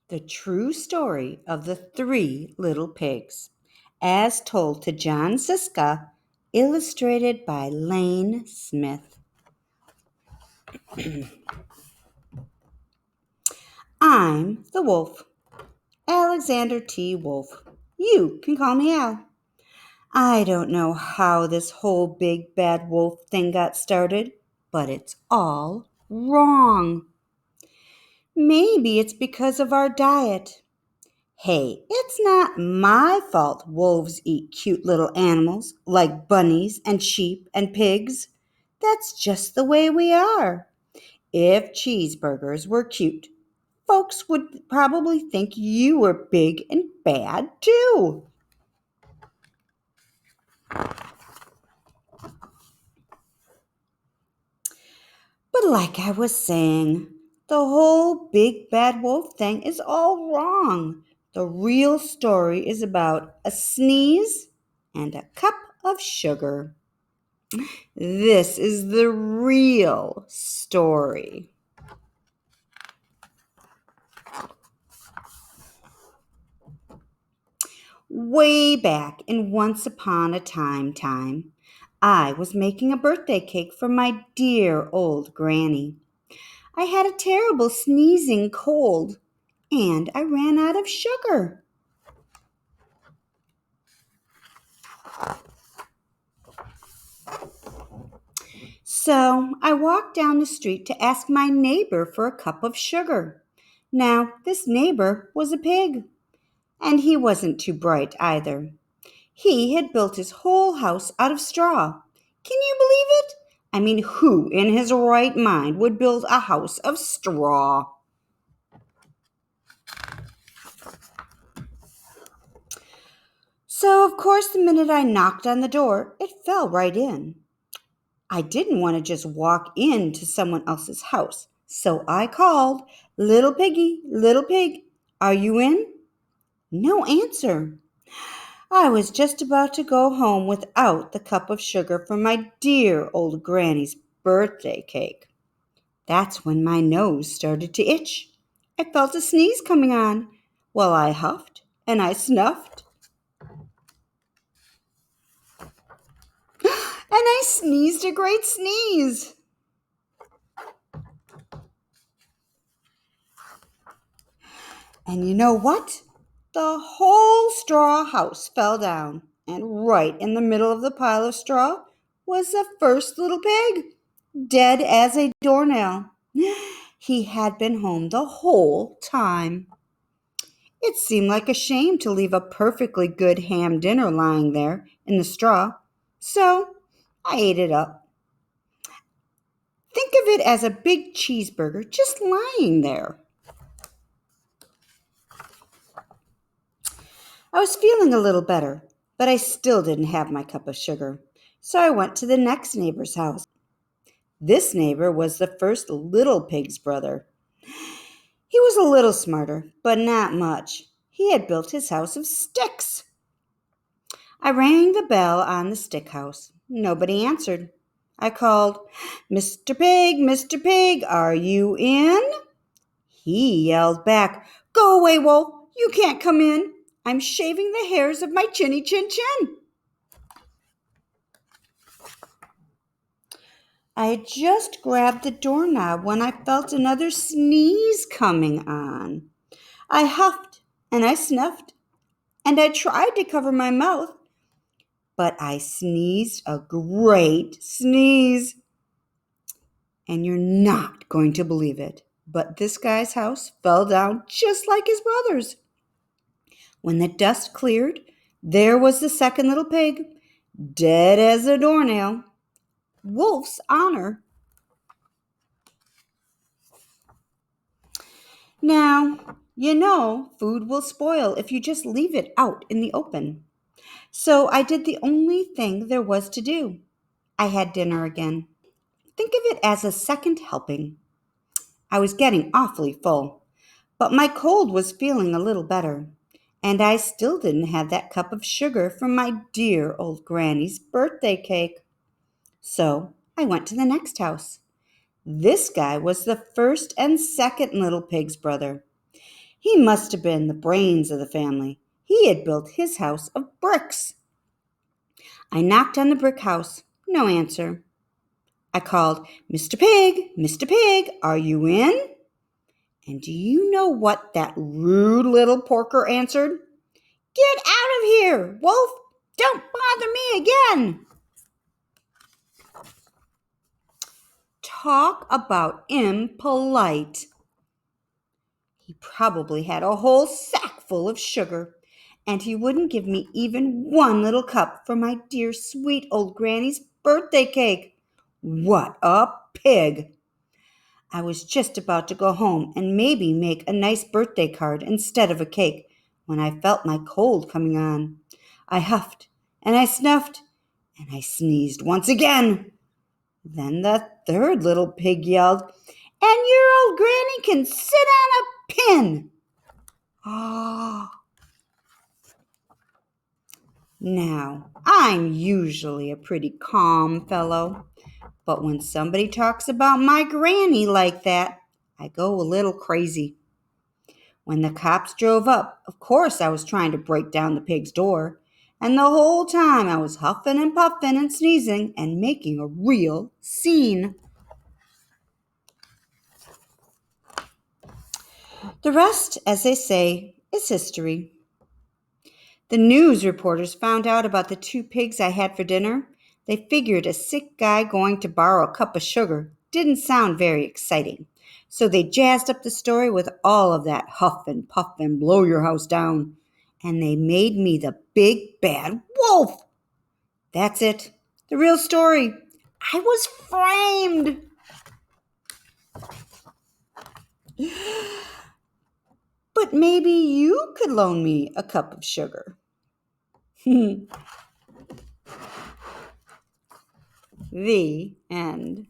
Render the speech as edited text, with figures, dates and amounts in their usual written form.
The true story of the three little pigs, as told to John Siska, illustrated by Lane Smith. I'm the wolf, Alexander T. Wolf. You can call me Al. I don't know how this whole big bad wolf thing got started, but it's all wrong. Maybe it's because of our diet. Hey, it's not my fault wolves eat cute little animals like bunnies and sheep and pigs. That's just the way we are. If cheeseburgers were cute, folks would probably think you were big and bad too. But like I was saying, the whole big bad wolf thing is all wrong. The real story is about a sneeze and a cup of sugar. This is the real story. Way back in Once Upon a Time, I was making a birthday cake for my dear old granny. I had a terrible sneezing cold, and I ran out of sugar. So I walked down the street to ask my neighbor for a cup of sugar. Now, this neighbor was a pig, and he wasn't too bright either. He had built his whole house out of straw. Can you believe it? I mean, who in his right mind would build a house of straw? So, of course, the minute I knocked on the door, it fell right in. I didn't want to just walk into someone else's house. So I called, "Little piggy, little pig, are you in?" No answer. I was just about to go home without the cup of sugar for my dear old granny's birthday cake. That's when my nose started to itch. I felt a sneeze coming on. Well, I huffed and I snuffed and I sneezed a great sneeze. And you know what? The whole straw house fell down, and right in the middle of the pile of straw was the first little pig, dead as a doornail. He had been home the whole time. It seemed like a shame to leave a perfectly good ham dinner lying there in the straw, so I ate it up. Think of it as a big cheeseburger just lying there. I was feeling a little better, but I still didn't have my cup of sugar, so I went to the next neighbor's house. This neighbor was the first little pig's brother. He was a little smarter, but not much. He had built his house of sticks. I rang the bell on the stick house. Nobody answered. I called, Mr. Pig, are you in?" He yelled back, "Go away, Wolf. You can't come in. I'm shaving the hairs of my chinny chin chin." I had just grabbed the doorknob when I felt another sneeze coming on. I huffed and I snuffed and I tried to cover my mouth, but I sneezed a great sneeze. And you're not going to believe it, but this guy's house fell down just like his brother's. When the dust cleared, there was the second little pig, dead as a doornail. Wolf's honor. Now, you know, food will spoil if you just leave it out in the open. So I did the only thing there was to do. I had dinner again. Think of it as a second helping. I was getting awfully full, but my cold was feeling a little better, and I still didn't have that cup of sugar from my dear old granny's birthday cake. So I went to the next house. This guy was the first and second little pig's brother. He must have been the brains of the family. He had built his house of bricks. I knocked on the brick house. No answer. I called, Mr. Pig, Mr. Pig, are you in? And do you know what that rude little porker answered? Get out of here, Wolf! Don't bother me again! Talk about impolite. He probably had a whole sack full of sugar, and he wouldn't give me even one little cup for my dear sweet old granny's birthday cake. What a pig! I was just about to go home and maybe make a nice birthday card instead of a cake when I felt my cold coming on. I huffed and I snuffed and I sneezed once again. Then the third little pig yelled, "And your old granny can sit on a pin!" Ah. Now, I'm usually a pretty calm fellow, but when somebody talks about my granny like that, I go a little crazy. When the cops drove up, of course I was trying to break down the pig's door, and the whole time I was huffing and puffing and sneezing and making a real scene. The rest, as they say, is history. The news reporters found out about the two pigs I had for dinner. They figured a sick guy going to borrow a cup of sugar didn't sound very exciting. So they jazzed up the story with all of that huff and puff and blow your house down. And they made me the big bad wolf. That's it. The real story. I was framed. But maybe you could loan me a cup of sugar. The end.